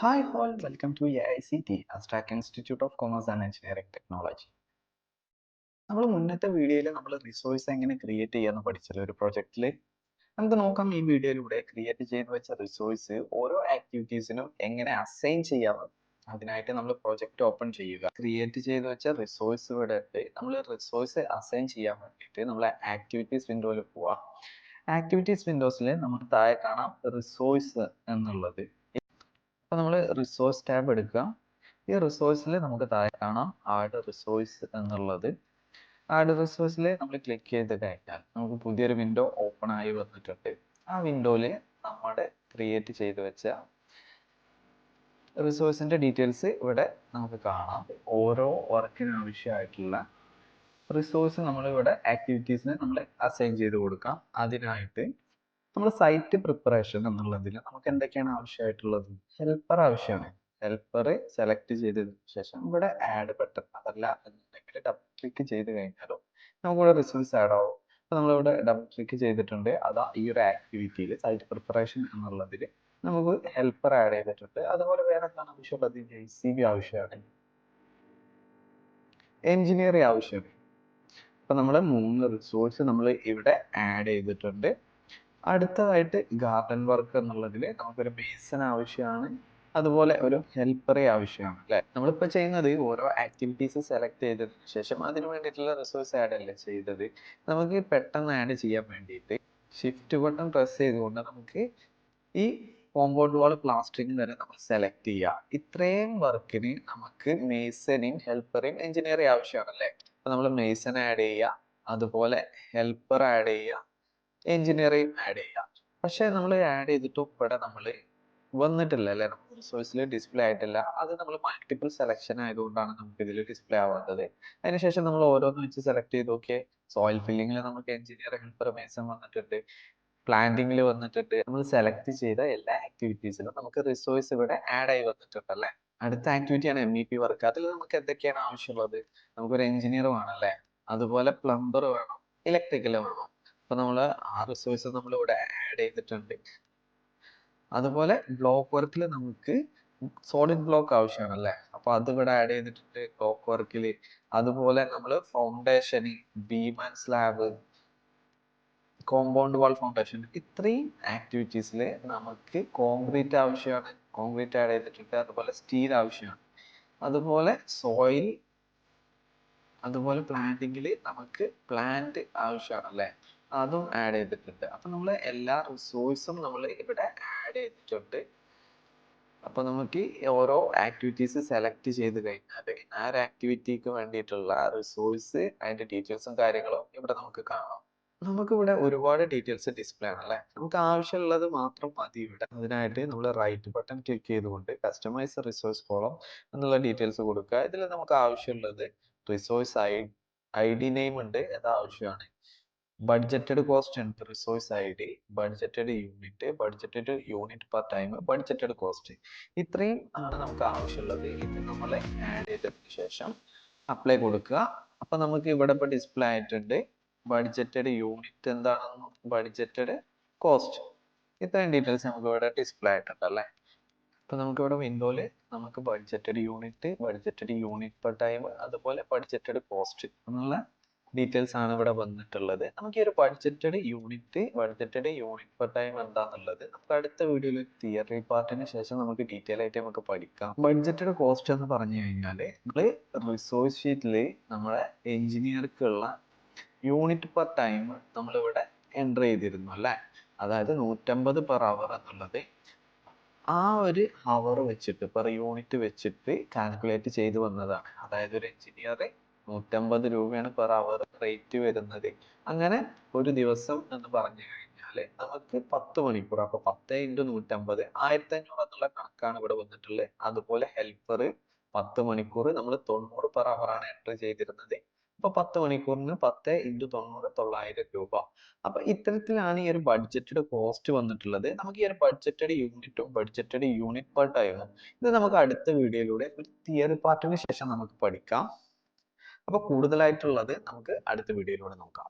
Hi all, welcome to AICT, Astrac Institute of Commerce and Engineering Technology. നമ്മൾ മുന്നത്തെ വീഡിയോയിൽ നമ്മൾ റിസോഴ്സ് എങ്ങനെ ക്രിയേറ്റ് ചെയ്യാന്ന് പഠിച്ചല്ലോ ഒരു പ്രൊജക്റ്റിൽ. നമുക്ക് നോക്കാം ഈ വീഡിയോയിലൂടെ ക്രിയേറ്റ് ചെയ്ത് വെച്ച റിസോഴ്സ് ഓരോ ആക്ടിവിറ്റീസിനും എങ്ങനെ അസൈൻ ചെയ്യാം. അതിനായിട്ട് നമ്മൾ പ്രൊജക്റ്റ് ഓപ്പൺ ചെയ്യുക. ക്രിയേറ്റ് ചെയ്ത് വെച്ച റിസോഴ്സ് ഇവിടെ ഉണ്ട്. നമ്മൾ റിസോഴ്സ് അസൈൻ ചെയ്യാൻ വേണ്ടിയിട്ട് നമ്മൾ ആക്ടിവിറ്റീസ് വിൻഡോയിൽ പോവാം. ആക്ടിവിറ്റീസ് വിൻഡോസിൽ നമുക്ക് താഴെ കാണാം റിസോഴ്സ് എന്നുള്ളത്. അപ്പോൾ നമ്മൾ റിസോഴ്സ് ടാബ് എടുക്കുക. ഈ റിസോഴ്സിൽ നമുക്ക് താഴെ കാണാം ആഡ് റിസോഴ്സ് എന്നുള്ളത്. ആഡ് റിസോഴ്സിൽ നമ്മൾ ക്ലിക്ക് ചെയ്ത് കഴിഞ്ഞാൽ നമുക്ക് പുതിയൊരു വിൻഡോ ഓപ്പൺ ആയി വന്നിട്ടുണ്ട്. ആ വിൻഡോയിൽ നമ്മുടെ ക്രിയേറ്റ് ചെയ്ത് വെച്ച റിസോഴ്സിന്റെ ഡീറ്റെയിൽസ് ഇവിടെ നമുക്ക് കാണാം. ഓരോ വർക്കിന് ആവശ്യമായിട്ടുള്ള റിസോഴ്സ് നമ്മളിവിടെ ആക്ടിവിറ്റീസിന് നമ്മൾ അസൈൻ ചെയ്ത് കൊടുക്കാം. അതിനായിട്ട് നമ്മൾ സൈറ്റ് പ്രിപ്പറേഷൻ എന്നുള്ളതിൽ നമുക്ക് എന്തൊക്കെയാണ് ആവശ്യമായിട്ടുള്ളത്? ഹെൽപ്പർ ആവശ്യമാണ്. ഹെൽപ്പർ സെലക്ട് ചെയ്തതിന് ശേഷം ഇവിടെ ആഡ് ബട്ടൺ, അതല്ല എന്നുണ്ടെങ്കിൽ ഡബിൾ ക്ലിക്ക് ചെയ്ത് കഴിഞ്ഞാലോ നമുക്കിവിടെ റിസോഴ്സ് ആഡ് ആവും. അപ്പോൾ നമ്മളിവിടെ ഡബിൾ ക്ലിക്ക് ചെയ്തിട്ടുണ്ട്. അതാ ഈ ഒരു ആക്ടിവിറ്റിയിൽ സൈറ്റ് പ്രിപ്പറേഷൻ എന്നുള്ളതിൽ നമുക്ക് ഹെൽപ്പർ ആഡ് ചെയ്തിട്ടുണ്ട്. അതുപോലെ വേറെ എന്താണ് ആവശ്യമുള്ളത്? JCB ആവശ്യമാണ്, എഞ്ചിനീയറിംഗ് ആവശ്യമാണ്. അപ്പൊ നമ്മൾ 3 റിസോഴ്സ് നമ്മൾ ഇവിടെ ആഡ് ചെയ്തിട്ടുണ്ട്. അടുത്തതായിട്ട് ഗാർഡൻ വർക്ക് എന്നുള്ളതിൽ നമുക്കൊരു മേസൺ ആവശ്യമാണ്, അതുപോലെ ഒരു ഹെൽപ്പറെ ആവശ്യമാണ് അല്ലെ. നമ്മളിപ്പോൾ ചെയ്യുന്നത് ഓരോ ആക്ടിവിറ്റീസ് സെലക്ട് ചെയ്തതിന് ശേഷം അതിന് വേണ്ടിയിട്ടുള്ള റിസോഴ്സ് ആഡ് അല്ലേ ചെയ്തത്. നമുക്ക് പെട്ടെന്ന് ആഡ് ചെയ്യാൻ വേണ്ടിയിട്ട് ഷിഫ്റ്റ് ബട്ടൺ പ്രസ് ചെയ്തുകൊണ്ട് നമുക്ക് ഈ കോമ്പൗണ്ട് വാൾ പ്ലാസ്റ്ററിംഗ് വരെ നമ്മൾ സെലക്ട് ചെയ്യുക. ഇത്രയും വർക്കിന് നമുക്ക് മേസനെയും ഹെൽപ്പറെയും എഞ്ചിനീയറെയും ആവശ്യമാണ് അല്ലേ. അപ്പൊ നമ്മൾ മേസൺ ആഡ് ചെയ്യുക, അതുപോലെ ഹെൽപ്പർ ആഡ് ചെയ്യുക, എഞ്ചിനീയറിംഗ് ആഡ് ചെയ്യാം. പക്ഷെ നമ്മൾ ആഡ് ചെയ്തിട്ടും ഇവിടെ നമ്മൾ വന്നിട്ടില്ല അല്ലെ, നമുക്ക് റിസോഴ്സിൽ ഡിസ്പ്ലേ ആയിട്ടില്ല. അത് നമ്മൾ മൾട്ടിപ്പിൾ സെലക്ഷൻ ആയതുകൊണ്ടാണ് നമുക്ക് ഇതിൽ ഡിസ്പ്ലേ ആവാത്തത്. അതിനുശേഷം നമ്മൾ ഓരോന്ന് വെച്ച് സെലക്ട് ചെയ്ത് നോക്കിയേ. സോയിൽ ഫില്ലിങ്ങിൽ നമുക്ക് എഞ്ചിനീയർ, ഹെൽപ്പർ, മേസൺ വന്നിട്ടുണ്ട്. പ്ലാന്റിങ്ങിൽ വന്നിട്ടുണ്ട്. നമ്മൾ സെലക്ട് ചെയ്ത എല്ലാ ആക്ടിവിറ്റീസിലും നമുക്ക് റിസോഴ്സ് ഇവിടെ ആഡ് ആയി വന്നിട്ടുണ്ട് അല്ലെ. അടുത്ത ആക്ടിവിറ്റിയാണ് MEP വർക്ക്. അതിൽ നമുക്ക് എന്തൊക്കെയാണ് ആവശ്യമുള്ളത്? നമുക്കൊരു എഞ്ചിനീയർ വേണം അല്ലെ, അതുപോലെ പ്ലംബർ വേണം, ഇലക്ട്രിക്കൽ വേണം. അപ്പൊ നമ്മൾ ആ റിസോഴ്സ് നമ്മൾ ഇവിടെ ആഡ് ചെയ്തിട്ടുണ്ട്. അതുപോലെ ബ്ലോക്ക് വർക്കിൽ നമുക്ക് സോളിഡ് ബ്ലോക്ക് ആവശ്യമാണ് അല്ലേ. അപ്പൊ അത് ഇവിടെ ആഡ് ചെയ്തിട്ടുണ്ട് ബ്ലോക്ക് വർക്കിൽ. അതുപോലെ നമ്മൾ foundation, beam and slab, compound wall foundation, ഇത്രയും ആക്ടിവിറ്റീസിൽ നമുക്ക് കോൺക്രീറ്റ് ആവശ്യമാണ്. കോൺക്രീറ്റ് ആഡ് ചെയ്തിട്ടുണ്ട്. അതുപോലെ സ്റ്റീൽ ആവശ്യമാണ്. അതുപോലെ സോയിൽ, അതുപോലെ പ്ലാന്റിങ്ങിൽ നമുക്ക് പ്ലാന്റ് ആവശ്യമാണ് അല്ലേ, അതും ആഡ് ചെയ്തിട്ടുണ്ട്. അപ്പൊ നമ്മൾ എല്ലാ റിസോഴ്സും നമ്മൾ ഇവിടെ ആഡ് ചെയ്തിട്ടുണ്ട്. അപ്പൊ നമുക്ക് ഓരോ ആക്ടിവിറ്റീസ് സെലക്ട് ചെയ്ത് കഴിഞ്ഞാൽ ആ ഒരു ആക്ടിവിറ്റിക്ക് വേണ്ടിയിട്ടുള്ള റിസോഴ്സ്, അതിന്റെ ഡീറ്റെയിൽസും കാര്യങ്ങളും ഇവിടെ നമുക്ക് കാണാം. നമുക്കിവിടെ ഒരുപാട് ഡീറ്റെയിൽസ് ഡിസ്പ്ലേ ആണ് അല്ലേ. നമുക്ക് ആവശ്യമുള്ളത് മാത്രം മതി ഇവിടെ. അതിനായിട്ട് നമ്മൾ റൈറ്റ് ബട്ടൺ ക്ലിക്ക് ചെയ്തുകൊണ്ട് കസ്റ്റമൈസ് റിസോഴ്സ് കോളം എന്നുള്ള ഡീറ്റെയിൽസ് കൊടുക്കുക. ഇതിൽ നമുക്ക് ആവശ്യമുള്ളത് റിസോഴ്സ് ID നെയിം ഉണ്ട്, അത് ആവശ്യമാണ്. ബഡ്ജറ്റഡ് കോസ്റ്റ് ഉണ്ട്, resource ID, budgeted unit, budgeted unit per time, budgeted cost. ഇത്രയും ആണ് നമുക്ക് ആവശ്യമുള്ളത്. ഇത് നമ്മൾ ആഡ് ചെയ്തതിന് ശേഷം അപ്ലൈ കൊടുക്കുക. അപ്പൊ നമുക്ക് ഇവിടെ ഇപ്പൊ ഡിസ്പ്ലേ ആയിട്ടുണ്ട് ബഡ്ജറ്റഡ് യൂണിറ്റ് എന്താണെന്നും ബഡ്ജറ്റഡ് കോസ്റ്റ്. ഇത്രയും ഡീറ്റെയിൽസ് നമുക്ക് ഇവിടെ ഡിസ്പ്ലേ ആയിട്ടുണ്ട് അല്ലേ. അപ്പൊ നമുക്ക് ഇവിടെ വിൻഡോയില് നമുക്ക് budgeted unit, budgeted unit per time, അതുപോലെ ബഡ്ജറ്റഡ് കോസ്റ്റ് എന്നുള്ള ഡീറ്റെയിൽസ് ആണ് ഇവിടെ വന്നിട്ടുള്ളത്. നമുക്ക് ഈ ഒരു ബഡ്ജറ്റഡ് യൂണിറ്റ് പെർ ടൈം എന്താണെന്നുള്ളത് നമുക്ക് അടുത്ത വീഡിയോയിൽ തിയറി പാർട്ടിന് ശേഷം നമുക്ക് ഡീറ്റെയിൽ ആയിട്ട് നമുക്ക് പഠിക്കാം. ബഡ്ജറ്റഡ് കോസ്റ്റ് എന്ന് പറഞ്ഞു കഴിഞ്ഞാൽ നമ്മൾ റിസോഴ്സ് ഷീറ്റിൽ നമ്മളെ എഞ്ചിനീയർക്കുള്ള യൂണിറ്റ് പെർ ടൈം നമ്മളിവിടെ എൻ്റർ ചെയ്തിരുന്നു അല്ലേ. അതായത് 150 പെർ അവർ എന്നുള്ളത് ആ ഒരു ഹവർ വെച്ചിട്ട് പെർ യൂണിറ്റ് വെച്ചിട്ട് കാൽക്കുലേറ്റ് ചെയ്ത് വന്നതാണ്. അതായത് ഒരു എഞ്ചിനീയർ 150 രൂപയാണ് പെർ അവർ റേറ്റ് വരുന്നത്. അങ്ങനെ ഒരു ദിവസം എന്ന് പറഞ്ഞു കഴിഞ്ഞാൽ നമുക്ക് 10 മണിക്കൂർ. അപ്പൊ 10 × 150 1500 എന്നുള്ള കണക്കാണ് ഇവിടെ വന്നിട്ടുള്ളത്. അതുപോലെ ഹെൽപ്പർ 10 മണിക്കൂർ നമ്മൾ 90 പെർ അവർ ആണ് എൻ്റർ ചെയ്തിരുന്നത്. അപ്പൊ 10 മണിക്കൂറിന് 10 × 90 900 രൂപ. അപ്പൊ ഇത്തരത്തിലാണ് ഈ ഒരു ബഡ്ജറ്റഡ് കോസ്റ്റ് വന്നിട്ടുള്ളത്. നമുക്ക് ഈ ഒരു ബഡ്ജറ്റഡ് യൂണിറ്റും ബഡ്ജറ്റഡ് യൂണിറ്റ് പെർ ടൈമും ഇത് നമുക്ക് അടുത്ത വീഡിയോയിലൂടെ ഒരു തിയറി പാർട്ടിന് ശേഷം നമുക്ക് പഠിക്കാം. അപ്പൊ കൂടുതലായിട്ടുള്ളത് നമുക്ക് അടുത്ത വീഡിയോയിലൂടെ നോക്കാം.